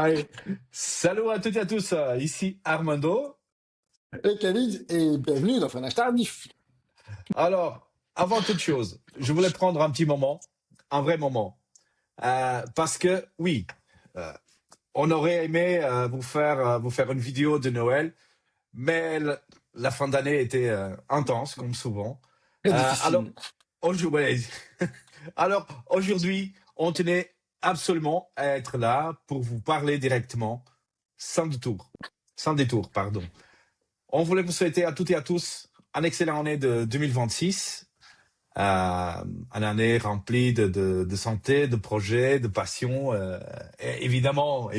Allez, salut à toutes et à tous, ici Armando. Et Khalid, et bienvenue dans Freinage Tardif. Alors, avant toute chose, je voulais prendre un petit moment, un vrai moment, parce que oui, euh, on aurait aimé vous faire une vidéo de Noël, mais la fin d'année était intense, comme souvent. Très Alors, difficile. aujourd'hui, alors aujourd'hui, on tenait absolument à être là pour vous parler directement, sans détour, sans détour, pardon. On voulait vous souhaiter à toutes et à tous un excellent année de 2026, une année remplie de santé, de projets, de passion, et évidemment,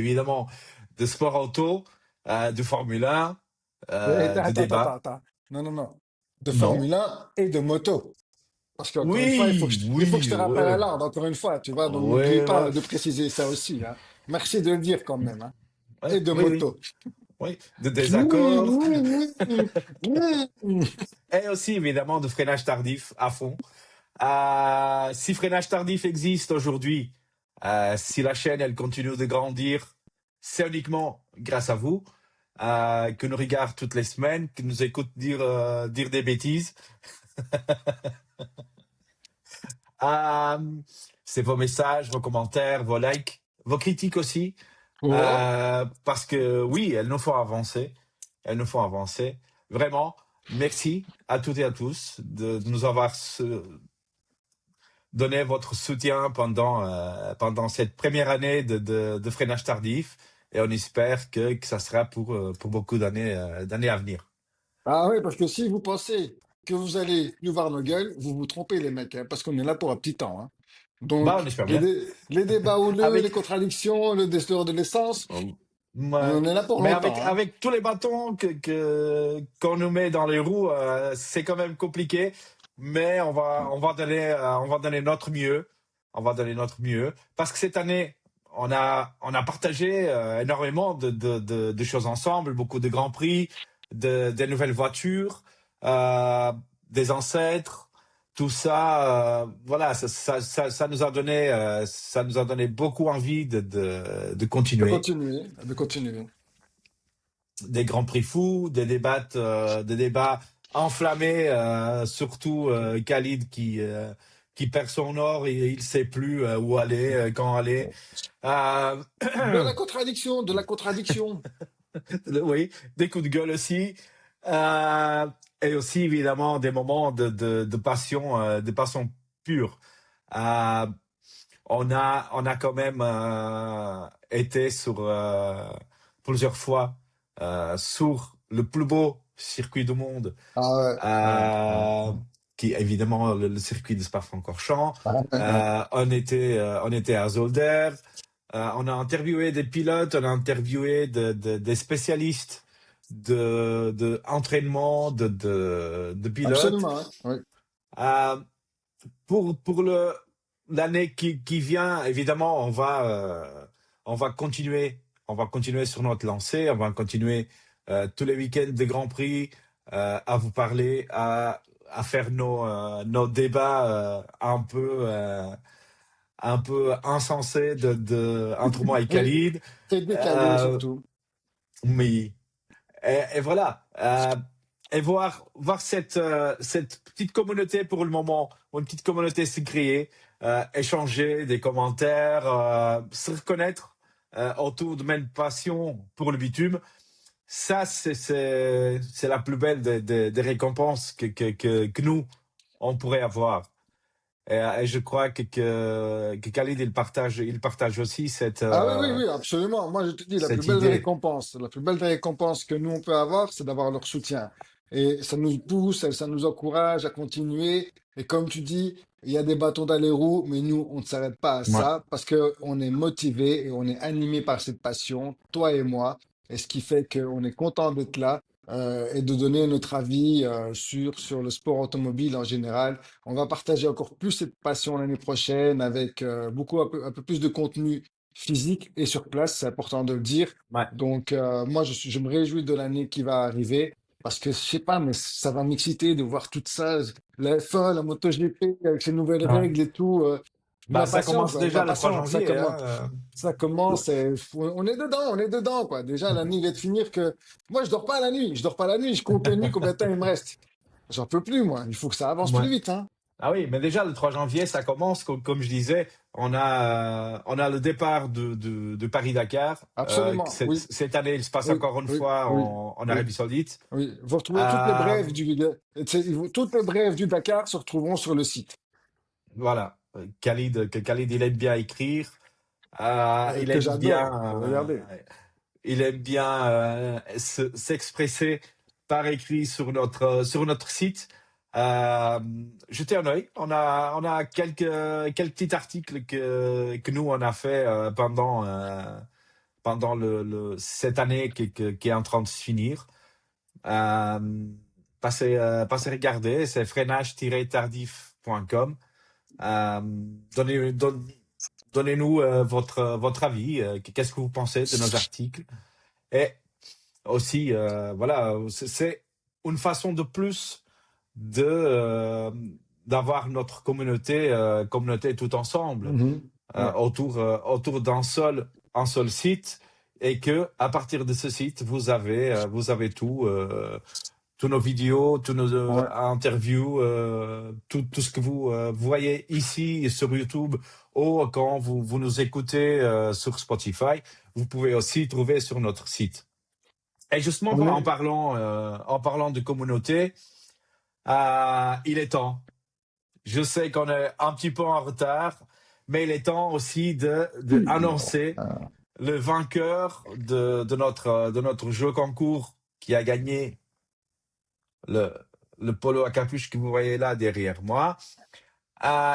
de sport auto, de Formule 1, de débat. Attends. Non, non, non. De Non. Formule 1 et de moto. Parce qu'encore une fois, Oui, il faut que je oui, te rappelle à ouais, l'ordre, encore une fois, tu vois, donc n'oublie ouais, pas ouais, de préciser ça aussi, hein. Merci de le dire quand même, hein. ouais, Et de oui, oui, moto. oui, de Oui, désaccords, oui, oui, oui. et aussi évidemment de freinage tardif à fond. Si Freinage Tardif existe aujourd'hui, si la chaîne elle continue de grandir, c'est uniquement grâce à vous, que nous regarde toutes les semaines, que nous écoute dire des bêtises. Euh, c'est vos messages, vos commentaires, vos likes, vos critiques aussi, Oh. parce que oui, elles nous font avancer. Elles nous font avancer. Vraiment, merci à toutes et à tous de nous avoir donner votre soutien pendant cette première année de freinage tardif et on espère que ça sera pour beaucoup d'années à venir. Ah oui, parce que si vous pensez que vous allez nous voir nos gueules, vous vous trompez, les mecs, hein, parce qu'on est là pour un petit temps, hein. Bah, on Donc, espère bien. les débats houleux, les Avec, contradictions, le destructeur de l'essence, on ouais. en est là pour Mais avec, longtemps, hein. avec tous les bâtons qu'on nous met dans les roues, c'est quand même compliqué. Mais on va donner notre mieux. On va donner notre mieux. Parce que cette année, on a partagé énormément de choses ensemble, beaucoup de grands prix, des nouvelles voitures, euh, des ancêtres, tout ça. Voilà, ça nous a donné beaucoup envie de continuer De continuer. des grands prix fous, des débats enflammés, surtout Khalid qui perd son or et il sait plus où aller, quand aller. Euh, De la contradiction, de la contradiction. oui, des coups de gueule aussi. Euh, et aussi évidemment des moments de passion pure. Euh, on a quand même été sur plusieurs fois sur le plus beau circuit du monde, Ah ouais, euh, qui est évidemment le circuit de Spa-Francorchamps. ouais. On était à Zolder. On a interviewé des pilotes, on a interviewé des spécialistes de entraînement de pilotes. Absolument, hein. Oui. Euh, pour l'année qui vient, évidemment, on va continuer sur notre lancée, on va continuer tous les week-ends de Grand Prix à vous parler, à faire nos débats un peu insensés entre moi et Oui. Khalid. Et décalé Euh, surtout. mais et voilà. Et voir cette petite communauté pour le moment, une petite communauté se créer, échanger des commentaires, se reconnaître autour de même passion pour le bitume. Ça, c'est la plus belle des récompenses que nous, on pourrait avoir. Et je crois que Khalid, il partage aussi Ah oui, oui, oui, absolument. Moi, je te dis, cette idée. la plus belle des récompenses que nous, on peut avoir, c'est d'avoir leur soutien. Et ça nous pousse, ça nous encourage à continuer. Et comme tu dis, il y a des bâtons dans les roues, mais nous, on ne s'arrête pas à Ouais. ça parce que on est motivé et on est animé par cette passion, toi et moi. Et ce qui fait qu'on est content d'être là, et de donner notre avis, sur le sport automobile en général. On va partager encore plus cette passion l'année prochaine avec, un peu plus de contenu physique et sur place, c'est important de le dire. Ouais. Donc, moi, je me réjouis de l'année qui va arriver parce que je sais pas, mais ça va m'exciter de voir tout ça, la F1, la MotoGP avec ces nouvelles Ouais. règles et tout. Bah, ça commence Ma déjà le 3 passion, janvier, hein. ça commence, on est dedans, quoi. Déjà, la nuit vient de finir que, moi, je dors pas la nuit, je dors pas la nuit, je compte les nuits, combien de temps il me reste. J'en peux plus, moi. Il faut que ça avance Ouais. plus vite, hein. Ah oui, mais déjà le 3 janvier, ça commence, comme je disais, on a le départ de Paris-Dakar. Absolument, oui, Cette année, il se passe oui, encore une oui, fois oui, en oui, Arabie Saoudite. oui. Vous retrouvez Euh, toutes les brèves du Dakar se retrouveront sur le site. voilà, Khalid, il aime bien écrire. Il Que aime j'adore. Regardez. il aime bien s'expresser par écrit sur notre site. Jetez un œil. On a quelques petits articles que nous on a fait pendant cette année qui est en train de se finir. Euh, passez regarder, c'est freinage-tardif.com. Euh, donnez, don- Donnez-nous votre avis. Qu'est-ce que vous pensez de nos articles? Et aussi, voilà, c'est une façon de plus d'avoir notre communauté tout ensemble Mhm. Ouais. autour un seul site, et que à partir de ce site, vous avez tous nos vidéos, tous nos Ouais. interviews, tout ce que vous voyez ici sur YouTube, ou quand vous nous écoutez sur Spotify, vous pouvez aussi trouver sur notre site. Et justement, On est, en parlant de communauté, il est temps. Je sais qu'on est un petit peu en retard, mais il est temps aussi de annoncer le vainqueur de notre jeu concours qui a gagné le, le polo à capuche que vous voyez là derrière moi.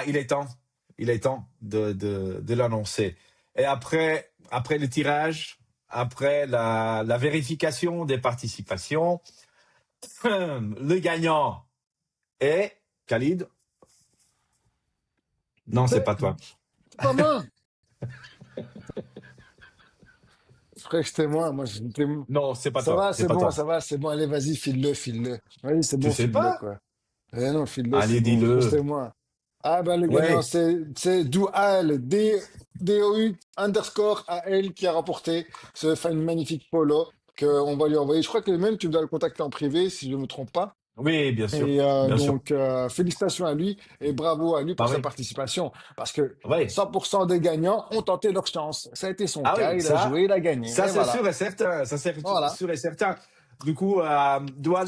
Il est temps. Il est temps de l'annoncer. Et après le tirage, après la vérification des participations, le gagnant est Khalid. Non, c'est c'est pas toi. c'est pas moi. Frère, c'était moi. Moi, j'étais. Non, c'est pas Ça toi. va, C'est c'est pas bon, toi. ça va, c'est bon. Allez, vas-y, file-le, file-le. Vas-y, c'est Tu bon, sais file-le, pas? quoi. Eh non, file-le, c'est Allez, bon. Je crois que dis-le. c'était moi. Ah, ben, le gagnant, Ouais. c'est Doual, DOU underscore AL qui a remporté une magnifique polo qu'on va lui envoyer. Je crois que même tu dois le contacter en privé, si je ne me trompe pas. Oui, bien sûr. Et Bien sûr. donc, félicitations à lui et bravo à lui Bah pour sa oui. participation. Parce que Oui. 100% des gagnants ont tenté leur chance. Ça a été son Ah cas, oui, il a joué, il a gagné. ça Et c'est voilà. sûr et certain. Ça c'est Voilà. sûr et certain. Du coup, Douane,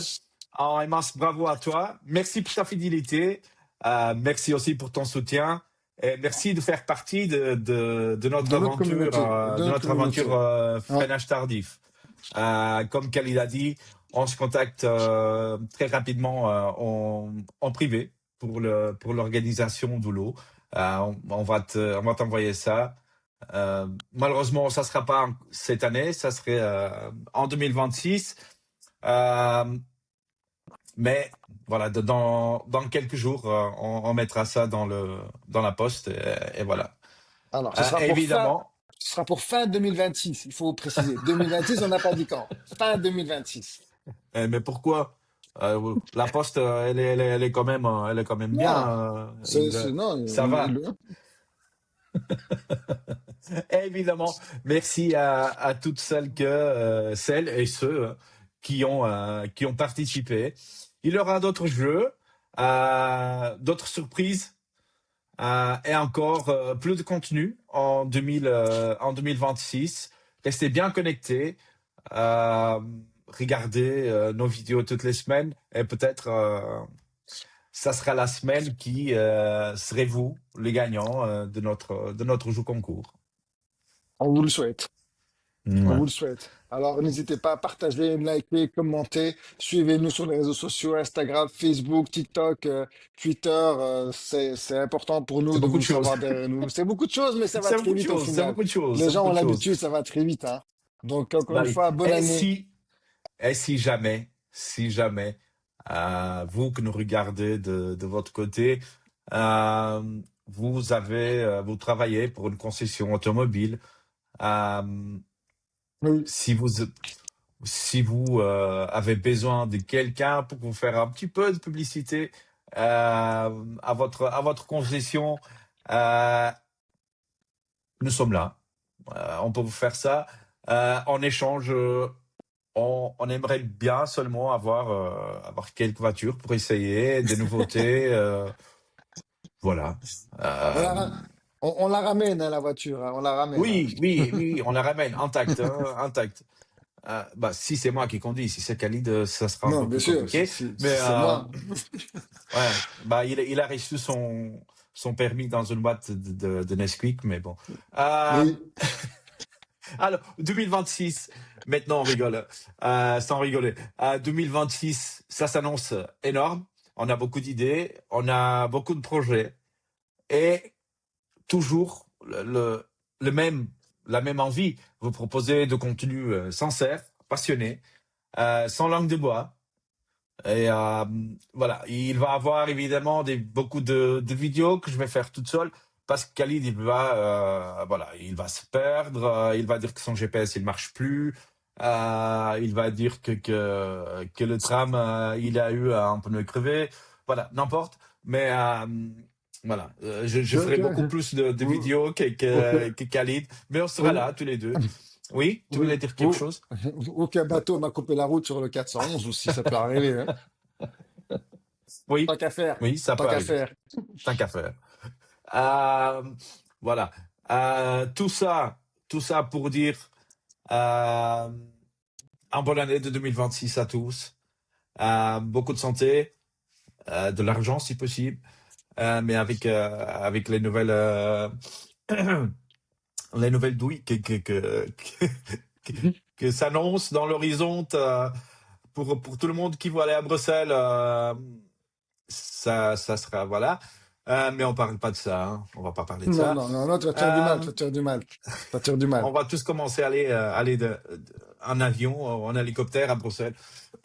un immense bravo à toi. Merci pour ta fidélité. Merci aussi pour ton soutien. Et merci de faire partie De de notre notre aventure communauté. Ouais. freinage tardif. Comme Khalid a dit, on se contacte très rapidement en privé pour l'organisation du lot. On va t'envoyer ça. Malheureusement, ça sera pas cette année, ça serait en 2026. Euh, mais voilà, dans quelques jours, on mettra ça dans la poste, et voilà. Alors, Évidemment, ce sera pour fin 2026, il faut préciser. 2026, on n'a pas dit quand. Fin 2026. mais pourquoi? La poste, elle est quand même bien. Non, non, Ça va. il- Évidemment, merci à toutes celles et ceux qui ont participé. Il y aura d'autres jeux, d'autres surprises, et encore plus de contenu en 2026. Restez bien connectés. euh, Regardez nos vidéos toutes les semaines, et peut-être ça sera la semaine qui serez vous, les gagnants de notre jeu concours. on vous le souhaite. On Ouais. vous le souhaite. Alors, n'hésitez pas à partager, liker, commenter. Suivez-nous sur les réseaux sociaux, Instagram, Facebook, TikTok, Twitter. C'est important pour nous C'est de beaucoup de vous choses. savoir derrière nous. C'est beaucoup de choses, mais ça va C'est très beaucoup de vite au choses. C'est final. beaucoup de choses. Les C'est gens beaucoup ont de choses. l'habitude, ça va très vite, hein. Donc, encore Bah une oui. fois, bonne année. Et si jamais, vous que nous regardez de votre côté, euh, vous travaillez pour une concession automobile, euh, Oui, si vous, si vous avez besoin de quelqu'un pour vous faire un petit peu de publicité à votre concession, Euh, nous sommes là. On peut vous faire ça. En échange, on aimerait bien seulement avoir quelques voitures pour essayer, des nouveautés. Voilà. On Euh, la, on la ramène, hein, la voiture, hein, on la ramène, hein. oui, oui, oui, oui, on la ramène intacte, hein, intacte. Bah, si c'est moi qui conduis, si c'est Khalid, ça sera un Non, peu bien plus sûr, compliqué. si Mais c'est moi. ouais, bah, il a reçu son permis dans une boîte de Nesquik, mais bon. Euh, Oui. alors, 2026, maintenant on rigole, sans rigoler. 2026, ça s'annonce énorme. On a beaucoup d'idées, on a beaucoup de projets et toujours le même, la même envie. Vous proposez de contenu sincère, passionné, sans langue de bois. Et voilà, il va avoir évidemment beaucoup de vidéos que je vais faire toute seule parce que Khalid, voilà, il va se perdre, il va dire que son GPS il marche plus, il va dire que le tram il a eu un pneu crevé, voilà, n'importe. Mais voilà, je ferai beaucoup plus de Ou, vidéos que Khalid, mais on sera ou- là tous les deux. Oui, tu oui, voulais dire quelque chose? ou qu'un bateau m'a coupé la route sur le 411 aussi, ça peut arriver, hein. Oui, Tant qu'à faire, oui, ça tant peut qu'à arriver. faire. Tant qu'à faire. Euh, voilà. Tout ça, tout ça pour dire euh, un bonne année de 2026 à tous. Beaucoup de santé, de l'argent si possible, mais avec les nouvelles douilles que s'annoncent dans l'horizon pour tout le monde qui veut aller à Bruxelles. Ça sera voilà. Mais on parle pas de ça. Hein. On va pas parler de Non, ça. non, non, non, tu vas te faire du mal, tu Euh, vas te faire du mal. Ça tire du mal. on va tous commencer à aller en avion, en hélicoptère à Bruxelles,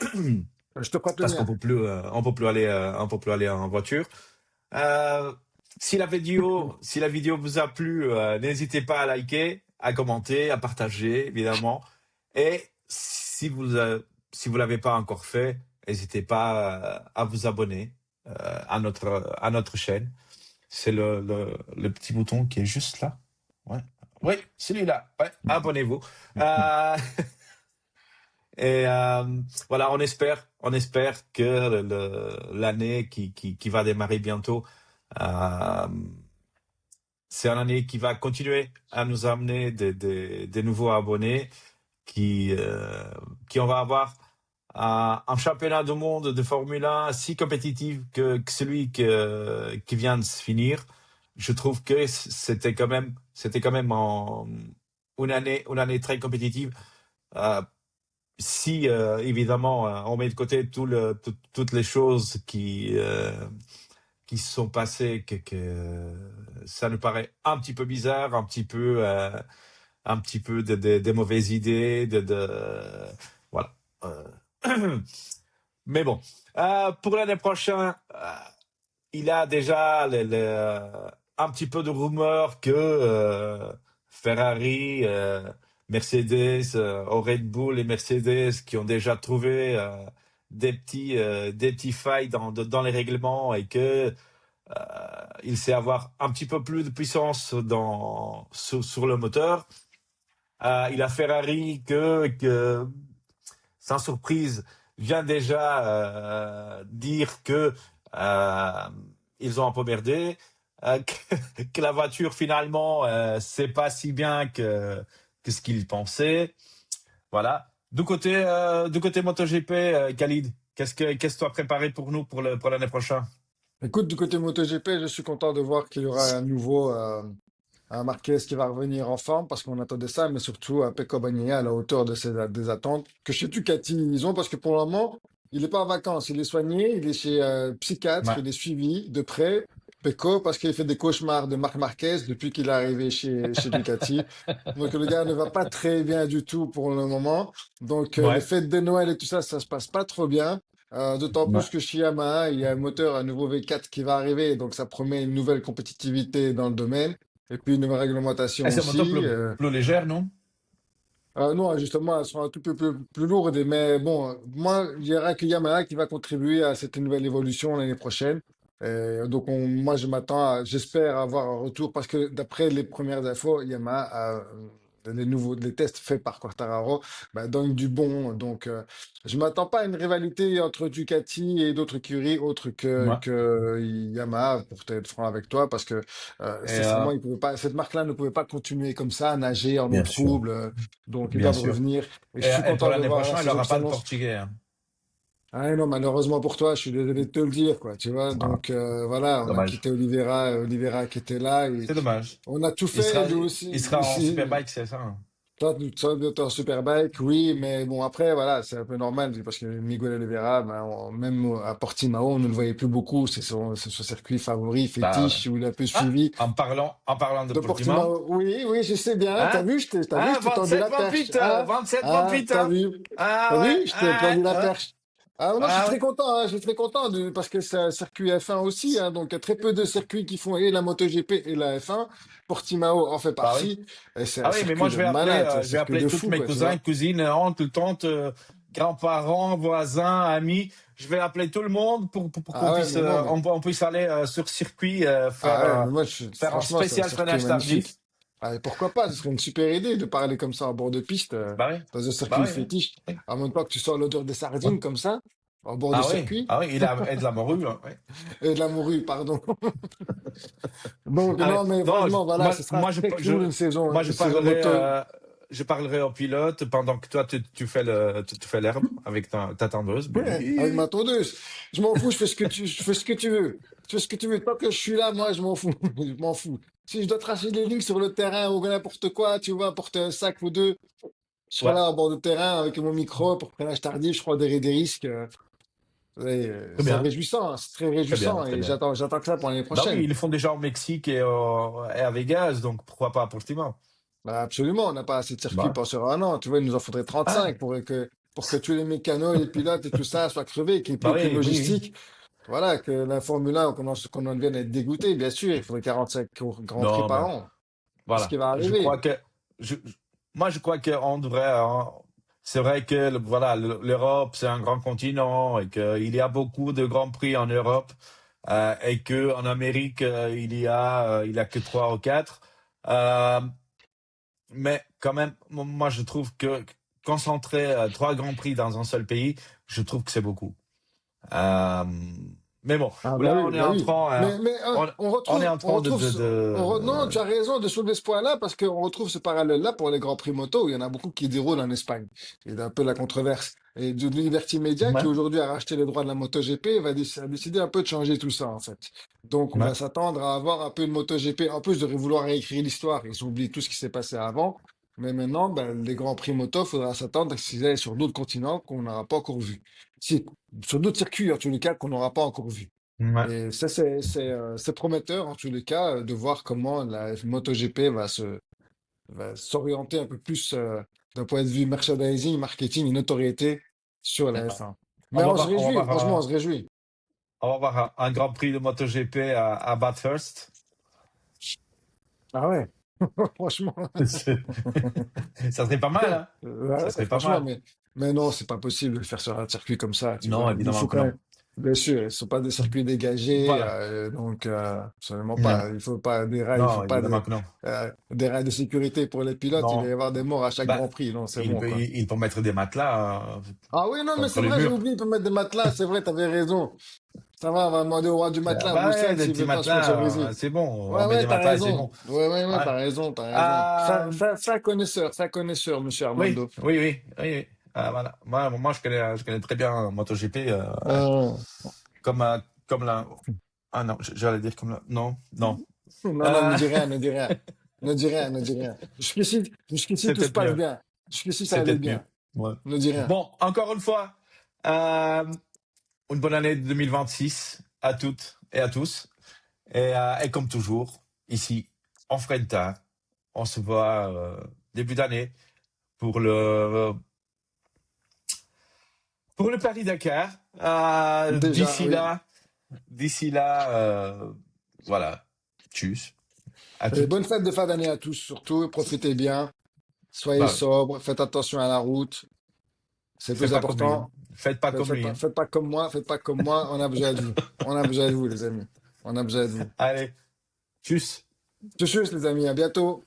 Je te prête le parce qu'on mien. peut plus, on peut plus aller en voiture. Euh, si la vidéo vous a plu, n'hésitez pas à liker, à commenter, à partager, évidemment. Et si vous l'avez pas encore fait, n'hésitez pas à vous abonner à notre chaîne. C'est le petit bouton qui est juste là. Ouais. Oui, celui-là. Ouais, abonnez-vous. Euh, et voilà, on espère que l'année qui va démarrer bientôt, euh, c'est une année qui va continuer à nous amener des nouveaux abonnés, qui on va avoir un championnat du monde de Formule 1 si compétitif que celui qui vient de se finir. Je trouve que c'était quand même une année très compétitive. Euh, si évidemment on met de côté toutes les choses qui se sont passées, que ça nous paraît un petit peu bizarre, un petit peu de mauvaises idées, voilà. Mais bon, pour l'année prochaine, il y a déjà un petit peu de rumeurs que Ferrari, Mercedes, au Red Bull et Mercedes qui ont déjà trouvé des petits failles dans les règlements et que il sait avoir un petit peu plus de puissance sur le moteur. Il a Ferrari que sans surprise, vient déjà dire que euh, ils ont un peu merdé, que la voiture finalement c'est pas si bien que ce qu'ils pensaient. Voilà. Du côté MotoGP, Khalid, qu'est-ce que tu as préparé pour nous pour l'année prochaine? Écoute, du côté MotoGP, je suis content de voir qu'il y aura un nouveau un Marquez qui va revenir en forme parce qu'on attendait ça, mais surtout un Pecco Bagnaia à la hauteur de des attentes que chez Ducati ils ont parce que pour le moment, il n'est pas en vacances, il est soigné, il est chez psychiatre, Ouais. il est suivi de près. Pecco parce qu'il fait des cauchemars de Marc Marquez depuis qu'il est arrivé chez Ducati. Donc le gars ne va pas très bien du tout pour le moment. Donc les Ouais. fêtes de Noël et tout ça, ça se passe pas trop bien. D'autant Ouais. plus que chez Yamaha, il y a un moteur, un nouveau V4 qui va arriver, donc ça promet une nouvelle compétitivité dans le domaine. Et puis une nouvelle Et réglementation c'est un moto aussi. plus légère, non? Non, justement, elles sont un tout peu plus lourdes, mais bon, moi, il y aura que Yamaha qui va contribuer à cette nouvelle évolution l'année prochaine. Donc moi je j'espère avoir un retour parce que d'après les premières infos, Yamaha a les tests faits par Quartararo bah, donnent du bon. Donc je m'attends pas à une rivalité entre Ducati et d'autres écuries autres Ouais. que Yamaha pour être franc avec toi parce que Et, sincèrement ils pouvaient pas, cette marque-là ne pouvait pas continuer comme ça, à nager en eau bien sûr, trouble. Donc ils bien doivent sûr. revenir. Et je suis Et pour content de l'année voir la prochaine, il saison n'aura qui pas de s'annonce. Portugais, hein. Ah non, malheureusement pour toi, je suis désolé de te le dire, quoi, tu vois. Ah, Donc voilà, on a dommage. quitté Oliveira, Oliveira qui était là, et C'est dommage. on a tout Il fait, sera, lui il aussi. sera en Superbike, c'est ça, hein. Toi, en Superbike, oui, mais bon, après, voilà, c'est un peu normal, parce que Miguel Oliveira, ben, même à Portimao, on ne le voyait plus beaucoup, c'est son circuit favori, Bah, ouais. fétiche, où il a un peu Ah, suivi. en parlant de De Portimao, Portimao, oui, oui, je sais bien, hein? t'as vu, Hein, je t'ai tendu la perche, 27-28, hein, 27-28, t'as hein? vu, Ah ouais, je t'ai ah tendu la ouais, perche. Ah non, je suis ah très ouais. content, hein, je suis très content parce que c'est un circuit F1 aussi, hein, donc il y a très peu de circuits qui font et la MotoGP et la F1. Portimao en fait Bah oui. partie, et c'est un Ah oui, mais moi circuit de malade, c'est un je vais circuit appeler de toutes fou, mes quoi, tu cousins, vois. cousines, oncles, tantes, grands-parents, voisins, amis. Je vais appeler tout le monde pour qu'on Ah ouais, puisse, mais non, mais, on puisse aller sur circuit ah ouais, mais moi, faire un franchement, c'est un spécial circuit freinage magnifique. tardif. Ah, et pourquoi pas, ce serait une super idée de parler comme ça en bord de piste, Bah oui, dans un bah circuit oui, oui. fétiche, Oui. en même temps que tu sens l'odeur des Ouais. sardines comme ça, en bord de Ah oui, circuit, ah oui, il a et de la morue, hein, ouais. et de la morue, pardon. Donc, Ah ouais. non, mais Non, franchement, voilà, moi, ce sera moi, très cool moi, une saison moto. je parlerai au pilote pendant que toi, tu fais tu fais l'herbe avec ta tondeuse. Ouais, avec ma tondeuse. Je m'en fous, je fais ce que tu veux. Je fais ce que tu veux. Tant que je suis là, moi, je m'en fous. Je m'en fous. Si je dois tracer des lignes sur le terrain ou n'importe quoi, tu vois, porter un sac ou deux, je serai Ouais, là au bord de terrain avec mon micro pour freinage tardif, je prends des risques. Ouais, très c'est bien, réjouissant, hein, c'est très très bien, réjouissant très et bien. j'attends que ça pour l'année Bah oui, prochaine. ils le font déjà au Mexique et à Vegas, donc pourquoi pas à Portimao? Bah, absolument, on n'a pas assez de circuits Bah, pour sur un an. Tu vois, il nous en faudrait ah, 35 pour que tous les mécanos, les pilotes et tout ça soient crevés, qu'il n'y ait plus bah aucune oui, oui, oui. logistique. Voilà, que la Formule 1, qu'on en vienne à être dégoûté, bien sûr, il faudrait 45 Grands Prix Non, mais par an. C'est ce qui voilà. va Je crois arriver. que, moi, je crois qu'on devrait, c'est vrai que, voilà, l'Europe, c'est un grand continent et qu'il y a beaucoup de grands prix en Europe, et que en Amérique, il y a que trois ou quatre. Euh, mais quand même, moi, je trouve que concentrer trois grands prix dans un seul pays, je trouve que c'est beaucoup. Euh, mais bon, Ah là, on est bah en oui. train, Mais on, on est en on train retrouve, non, tu as raison de soulever ce point-là parce qu'on retrouve ce parallèle-là pour les Grands Prix moto où il y en a beaucoup qui déroulent en Espagne. Il y a un peu la controverse. Et de Liberty Media, qui ouais, aujourd'hui a racheté les droits de la MotoGP, a décidé un peu de changer tout ça, en fait. Donc, on ouais. va s'attendre à avoir un peu de MotoGP, en plus de vouloir réécrire l'histoire. Ils ont oublié tout ce qui s'est passé avant. Mais maintenant, ben, les Grands Prix moto, faudra s'attendre à ce qu'ils aillent sur d'autres continents qu'on n'aura pas encore vus. Si, sur d'autres circuits, en tous les cas, qu'on n'aura pas encore vus. Ouais. Et ça, c'est prometteur en tous les cas de voir comment la MotoGP va s'orienter un peu plus d'un point de vue merchandising, marketing et notoriété sur la F1. Mais on se On va réjouit, voir, franchement, on se réjouit. on va voir un Grand Prix de MotoGP à Bathurst. Ah ouais, franchement. C'est- Ça serait pas mal, hein? Ouais, Ça ouais, serait pas franchement, mal. mais non, c'est pas possible de le faire sur un circuit comme ça, tu Non, vois. Il évidemment faut que quand non. même, bien sûr, ce sont pas des circuits dégagés, Voilà. donc absolument Non, pas. Il faut pas des rails, il faut non, pas évidemment que non. des rails de sécurité pour les pilotes. Il va y Non. avoir des morts à chaque Bah, Grand Prix, non, c'est bon, quoi. il peut mettre des matelas Ah oui, non, mais contre c'est les vrai, j'ai murs. oublié, il peut mettre des matelas, c'est vrai, t'avais raison. Ça va, on va demander au roi du matelas, Bah ouais, Bruxelles, des s'il petits veut pas matelas, sponsoriser. c'est bon. Ouais, On met ouais, des t'as matelas et c'est bon. raison. Ouais, Ouais. t'as raison, t'as raison. Euh, Ça connaisseur, monsieur oui, Armando. oui, oui, oui, oui. Voilà. Moi, je connais très bien MotoGP. Comme, comme la. Ah non, j'allais dire comme la. Non, non. Non, non, ne Euh, dis rien, ne dis rien. Ne dis rien, ne dis rien. Jusqu'ici, c'est tout se peut-être passe mieux. bien. Jusqu'ici, ça C'est allait peut-être mieux. bien. Ouais. Ne dis rien. Bon, encore une fois, euh, une bonne année 2026 à toutes et à tous. Et comme toujours, ici, en Frenta, on se voit début d'année pour pour le Paris-Dakar. Déjà, oui. D'ici là, voilà. Tchuss. À Et toutes. bonne fête de fin d'année à tous, surtout. Profitez bien. Soyez Bah, sobres. Faites attention à la route. C'est le Faites plus pas comme lui. important. Faites pas comme lui. Hein. Faites pas comme moi, faites pas comme moi. On a besoin de vous. On a besoin de vous, les amis. On a besoin de vous. Allez, tchuss. Tchuss, tchuss, les amis. À bientôt.